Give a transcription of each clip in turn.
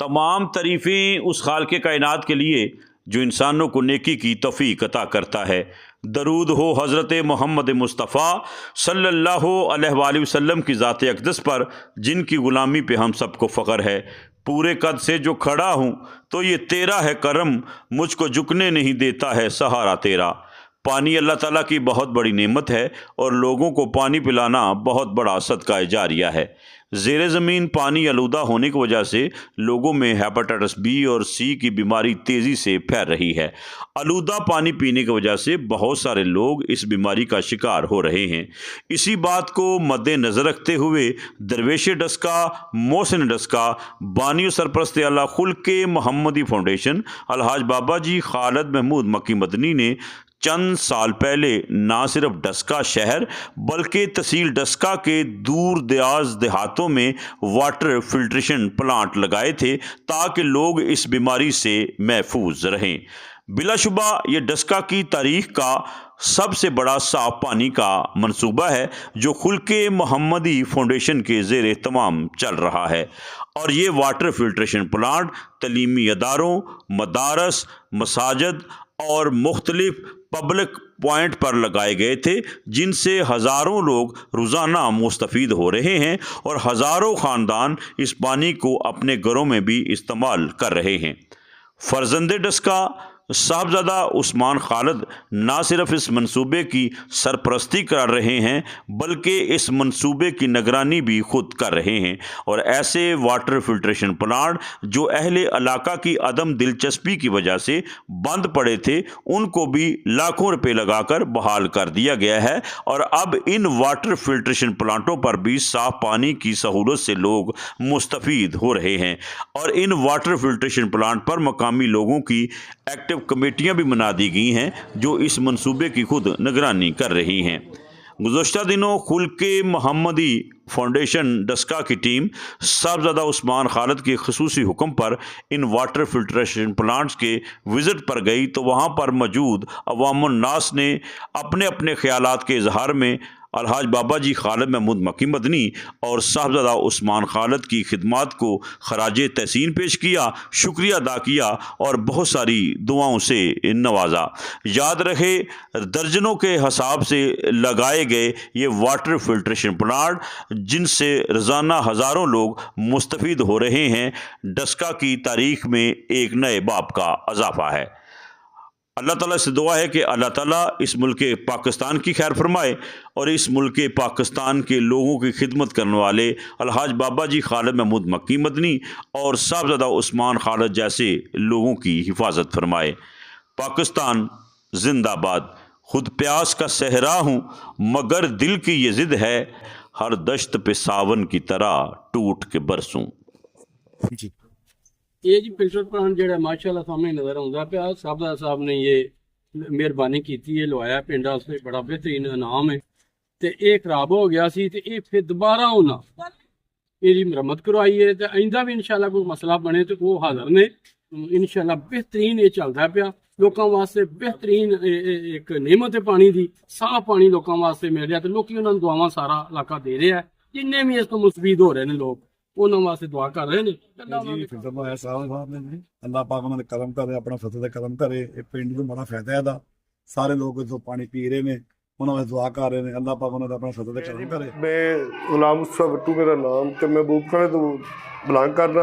تمام تعریفیں اس خالق کائنات کے لیے جو انسانوں کو نیکی کی توفیق عطا کرتا ہے۔ درود ہو حضرت محمد مصطفیٰ صلی اللہ علیہ وآلہ وسلم کی ذات اقدس پر، جن کی غلامی پہ ہم سب کو فخر ہے۔ پورے قد سے جو کھڑا ہوں تو یہ تیرا ہے کرم، مجھ کو جھکنے نہیں دیتا ہے سہارا تیرا۔ پانی اللہ تعالیٰ کی بہت بڑی نعمت ہے اور لوگوں کو پانی پلانا بہت بڑا صدقہ جاریہ ہے۔ زیر زمین پانی آلودہ ہونے کی وجہ سے لوگوں میں ہیپاٹائٹس بی اور سی کی بیماری تیزی سے پھیل رہی ہے۔ آلودہ پانی پینے کی وجہ سے بہت سارے لوگ اس بیماری کا شکار ہو رہے ہیں۔ اسی بات کو مد نظر رکھتے ہوئے درویش ڈسکا محسن ڈسکا بانی و سرپرست اعلیٰ خلق محمدی فاؤنڈیشن الحاج بابا جی خالد محمود مکی مدنی نے چند سال پہلے نہ صرف ڈسکا شہر بلکہ تحصیل ڈسکا کے دور دراز دیہاتوں میں واٹر فلٹریشن پلانٹ لگائے تھے تاکہ لوگ اس بیماری سے محفوظ رہیں۔ بلا شبہ یہ ڈسکا کی تاریخ کا سب سے بڑا صاف پانی کا منصوبہ ہے جو خلق محمدی فاؤنڈیشن کے زیر اہتمام چل رہا ہے، اور یہ واٹر فلٹریشن پلانٹ تعلیمی اداروں، مدارس، مساجد اور مختلف پبلک پوائنٹ پر لگائے گئے تھے، جن سے ہزاروں لوگ روزانہ مستفید ہو رہے ہیں اور ہزاروں خاندان اس پانی کو اپنے گھروں میں بھی استعمال کر رہے ہیں۔ فرزند ڈسکا صاحبزادہ عثمان خالد نہ صرف اس منصوبے کی سرپرستی کر رہے ہیں بلکہ اس منصوبے کی نگرانی بھی خود کر رہے ہیں، اور ایسے واٹر فلٹریشن پلانٹ جو اہل علاقہ کی عدم دلچسپی کی وجہ سے بند پڑے تھے ان کو بھی لاکھوں روپے لگا کر بحال کر دیا گیا ہے، اور اب ان واٹر فلٹریشن پلانٹوں پر بھی صاف پانی کی سہولت سے لوگ مستفید ہو رہے ہیں، اور ان واٹر فلٹریشن پلانٹ پر مقامی لوگوں کی ایکٹیو کمیٹیاں بھی بنا دی گئی ہیں جو اس منصوبے کی خود نگرانی کر رہی ہیں۔ گزشتہ دنوں خلق محمدی فاؤنڈیشن ڈسکا کی ٹیم صاحبزادہ عثمان خالد کے خصوصی حکم پر ان واٹر فلٹریشن پلانٹس کے وزٹ پر گئی تو وہاں پر موجود عوام الناس نے اپنے اپنے خیالات کے اظہار میں الحاج بابا جی خالد محمود مکی مدنی اور صاحبزادہ عثمان خالد کی خدمات کو خراج تحسین پیش کیا، شکریہ ادا کیا اور بہت ساری دعاؤں سے نوازا۔ یاد رہے، درجنوں کے حساب سے لگائے گئے یہ واٹر فلٹریشن پلانٹ جن سے روزانہ ہزاروں لوگ مستفید ہو رہے ہیں، ڈسکا کی تاریخ میں ایک نئے باب کا اضافہ ہے۔ اللہ تعالیٰ سے دعا ہے کہ اللہ تعالیٰ اس ملک پاکستان کی خیر فرمائے اور اس ملک پاکستان کے لوگوں کی خدمت کرنے والے الحاج بابا جی خالد محمود مکی مدنی اور صاحبزادہ عثمان خالد جیسے لوگوں کی حفاظت فرمائے۔ پاکستان زندہ باد۔ خود پیاس کا صحرا ہوں مگر دل کی یہ ضد ہے، ہر دشت پہ ساون کی طرح ٹوٹ کے برسوں۔ جی یہ جی فلٹر پلانٹ جہاں ماشاءاللہ سامنے نظر آتا پیا، صاحبزادہ صاحب نے یہ مہربانی کی ہے، لوایا پنڈ واسطے، بڑا بہترین انعام ہے۔ تے یہ خراب ہو گیا سی تے یہ پھر دوبارہ ہونا یہ مرمت کروائی ہے، تے آئندہ بھی انشاءاللہ کوئی مسئلہ بنے تو وہ حاضر نے انشاءاللہ۔ بہترین یہ چلتا پیا لوکاں واسطے، بہترین ایک نعمت ہے پانی دی، صاف پانی لوکاں واسطے مل رہا، تے لوکی انہاں نوں دعاواں سارا علاقہ دے رہا ہے، جننے بھی اس کو مستفید ہو رہے ہیں لوگ انہاں واسطے دعا کر رہے ہیں۔ جی فلٹر بنایا صاحب نے جی، اللہ پاک انہوں نے کرم کرے، اپنا فضل کرم کرے، یہ پنڈ کو بڑا فائدہ ہے دا، سارے لوگ اس پانی پی رہے ہیں، انہوں نے دعا کر رہے ہیں، اللہ پاک انہوں نے اپنا فضل کرم کرے۔ میں غلام مصطفیٰ بٹو میرا نام، تو میں بوبکھانے تو بلانگ کرنا۔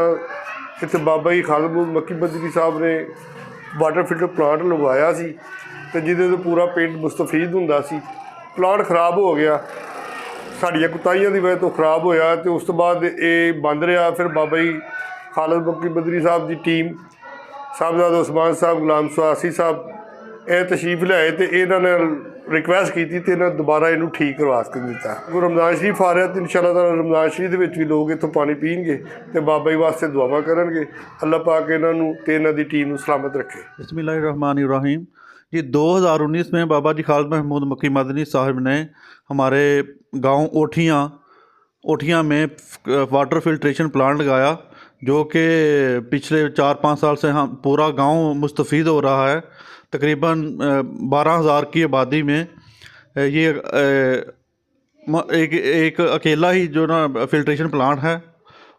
اتنے بابا جی خالد محمود مکی مدنی صاحب نے واٹر فلٹر پلانٹ لگوایا سی تے جہدے تو پورا پنڈ مستفید ہوندا سی۔ پلانٹ خراب ہو گیا ساڈیاں کوتاہیاں دی وجہ تو خراب ہویا، تے اس تو بعد یہ بند رہا۔ پھر بابا جی خالد مکی مدنی صاحب دی ٹیم صاحبزادہ عثمان صاحب، غلام سواسی صاحب یہ تشریف لائے تے انہوں نے ریکویسٹ کی تے انہوں نے دوبارہ یہ ٹھیک کروا کے دیتا۔ رمضان شریف آ رہا تو انشاءاللہ تعالیٰ رمضان شریف دے بھی لوگ اتوں پانی پین گے تے بابا جی واسطے دعاواں کرن گے، اللہ پاک انہوں تے انہاں دی ٹیم سلامت رکھے۔ بسم اللہ الرحمن الرحیم۔ جی 2019 میں بابا جی خالد محمود مکی مدنی صاحب نے ہمارے گاؤں اوٹھیاں میں واٹر فلٹریشن پلانٹ لگایا، جو کہ پچھلے 4-5 سال سے ہم پورا گاؤں مستفید ہو رہا ہے۔ تقریباً 12,000 کی آبادی میں یہ ایک اکیلا ہی جو نا فلٹریشن پلانٹ ہے،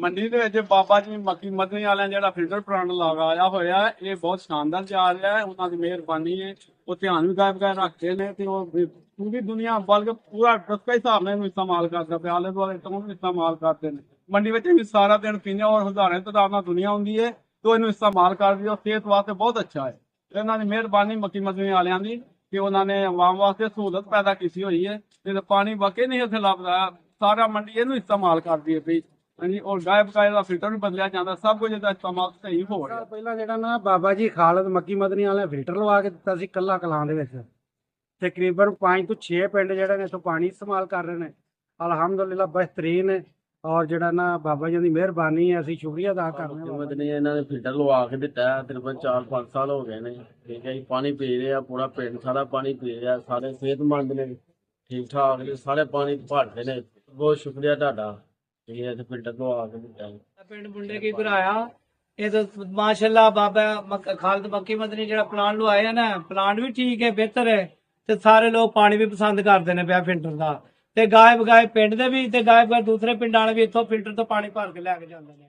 ਮੰਡੀ ਦੇ ਵਿੱਚ ਬਾਬਾ ਜੀ ਮੱਕੀ ਮਦਨੀ ਵਾਲਿਆਂ ਜਿਹੜਾ ਫਿਲਟਰ ਪਲਾਂਟ ਲਗਾਇਆ ਹੋਇਆ ਹੈ, ਇਹ ਬਹੁਤ ਸ਼ਾਨਦਾਰ ਜਾ ਰਿਹਾ ਹੈ। ਉਹਨਾਂ ਦੀ ਮਿਹਰਬਾਨੀ ਹੈ, ਉਹ ਧਿਆਨ ਵੀ ਗਾਇਬ ਰੱਖਦੇ ਨੇ ਤੇ ਉਹ ਪੂਰੀ ਦੁਨੀਆ ਬਲਕਿ ਪੂਰਾ ਰਸਤਾ ਹੀ ਹਿਸਾਬ ਨਾਲ ਇਹਨੂੰ ਇਸਤੇਮਾਲ ਕਰਦਾ ਪਿਆ, ਆਲੇ ਦੁਆਲੇ ਤੋਂ ਵੀ ਇਸਤੇਮਾਲ ਕਰਦੇ ਨੇ। ਮੰਡੀ ਵਿੱਚ ਵੀ ਸਾਰਾ ਦਿਨ ਪੀਂਦੇ ਔਰ ਹਜ਼ਾਰਾਂ ਤਾਦਾਦ ਨਾਲ ਦੁਨੀਆ ਹੁੰਦੀ ਹੈ, ਤੇ ਇਹਨੂੰ ਇਸਤੇਮਾਲ ਕਰਦੀ ਹੈ। ਸਿਹਤ ਵਾਸਤੇ ਬਹੁਤ ਅੱਛਾ ਹੈ। ਇਹਨਾਂ ਦੀ ਮਿਹਰਬਾਨੀ ਮੱਕੀ ਮਦਨੀ ਵਾਲਿਆਂ ਦੀ ਕਿ ਉਹਨਾਂ ਨੇ ਆਵਾਮ ਵਾਸਤੇ ਸਹੂਲਤ ਪੈਦਾ ਕੀਤੀ ਹੋਈ ਹੈ। ਤੇ ਪਾਣੀ ਵਾਕਈ ਨਹੀਂ ਇੱਥੇ ਲੱਭਦਾ, ਸਾਰਾ ਮੰਡੀ ਇਹਨੂੰ ਇਸਤੇਮਾਲ ਕਰਦੀ ਹੈ ਪਈ। ਹਾਂਜੀ, ਔਰ ਗਾਇਬ ਦਾ ਫਿਲਟਰ ਵੀ ਬਦਲਿਆ ਜਾਂਦਾ, ਸਭ ਕੁਝ ਇਹਦਾ ਇਸਤੇਮਾਲ ਸਹੀ ਹੋ ਰਿਹਾ। ਪਹਿਲਾਂ ਜਿਹੜਾ ਨਾ ਬਾਬਾ ਜੀ ਖਾਲਿਦ ਮੱਕੀ ਮਦਨੀ ਵਾਲੇ ਨੇ ਫਿਲਟਰ ਲਵਾ ਕੇ ਦਿੱਤਾ ਸੀ ਕੱਲਾ ਕਲਾਂ ਦੇ ਵਿੱਚ। ਤਕਰੀਬਨ 5 ਤੋਂ 6 ਪਿੰਡ ਜਿਹੜੇ ਨੇ ਇੱਥੋਂ ਪਾਣੀ ਇਸਤੇਮਾਲ ਕਰ ਰਹੇ ਨੇ। ਅਲਹਮਦੁਲਿਲਾ ਬਿਹਤਰੀਨ ਹੈ, ਔਰ ਜਿਹੜਾ ਨਾ ਬਾਬਾ ਜੀ ਦੀ ਮਿਹਰਬਾਨੀ ਹੈ, ਅਸੀਂ ਸ਼ੁਕਰੀਆ ਅਦਾ ਕਰਦੇ ਹਾਂ। ਮਦਨੀ ਇਹਨਾਂ ਨੇ ਫਿਲਟਰ ਲਵਾ ਕੇ ਦਿੱਤਾ ਹੈ। ਤਕਰੀਬਨ 4-5 ਸਾਲ ਹੋ ਗਏ ਨੇ। ਠੀਕ ਹੈ ਜੀ, ਪਾਣੀ ਪੀ ਰਹੇ ਆ, ਪੂਰਾ ਪਿੰਡ ਸਾਰਾ ਪਾਣੀ ਪੀ ਰਿਹਾ, ਸਾਰੇ ਸਿਹਤਮੰਦ ਨੇ, ਠੀਕ ਠਾਕ ਨੇ, ਸਾਰੇ ਪਾਣੀ ਭਰਦੇ ਨੇ। ਬਹੁਤ ਸ਼ੁਕਰੀਆ ਤੁਹਾਡਾ, ਠੀਕ ਹੈ, ਫਿਲਟਰ ਲਵਾ ਕੇ ਦਿੱਤਾ ਹੈ। ਪਿੰਡ ਮੁੰਡੇ ਕੀ ਭਰਾਇਆ ਇਹ ਤਾਂ ਮਾਸ਼ਾਅੱਲਾ ਬਾਬਾ ਖਾਲਿਦ ਮੱਕੀ ਮਦਨੀ ਜਿਹੜਾ ਪਲਾਂਟ ਲਵਾਇਆ ਨਾ, ਪਲਾਂਟ ਵੀ ਠੀਕ ਹੈ, ਬਿਹਤਰ ਹੈ, ਤੇ ਸਾਰੇ ਲੋਕ ਪਾਣੀ ਵੀ ਪਸੰਦ ਕਰਦੇ ਨੇ ਪਿਆ ਫਿਲਟਰ ਦਾ। ਤੇ ਗਾਇਬ ਪਿੰਡ ਦੇ ਵੀ ਤੇ ਗਾਇਬ ਦੂਸਰੇ ਪਿੰਡਾਂ ਵਾਲੇ ਵੀ ਇੱਥੋਂ ਫਿਲਟਰ ਤੋਂ ਪਾਣੀ ਭਰ ਕੇ ਲੈ ਕੇ ਜਾਂਦੇ ਨੇ।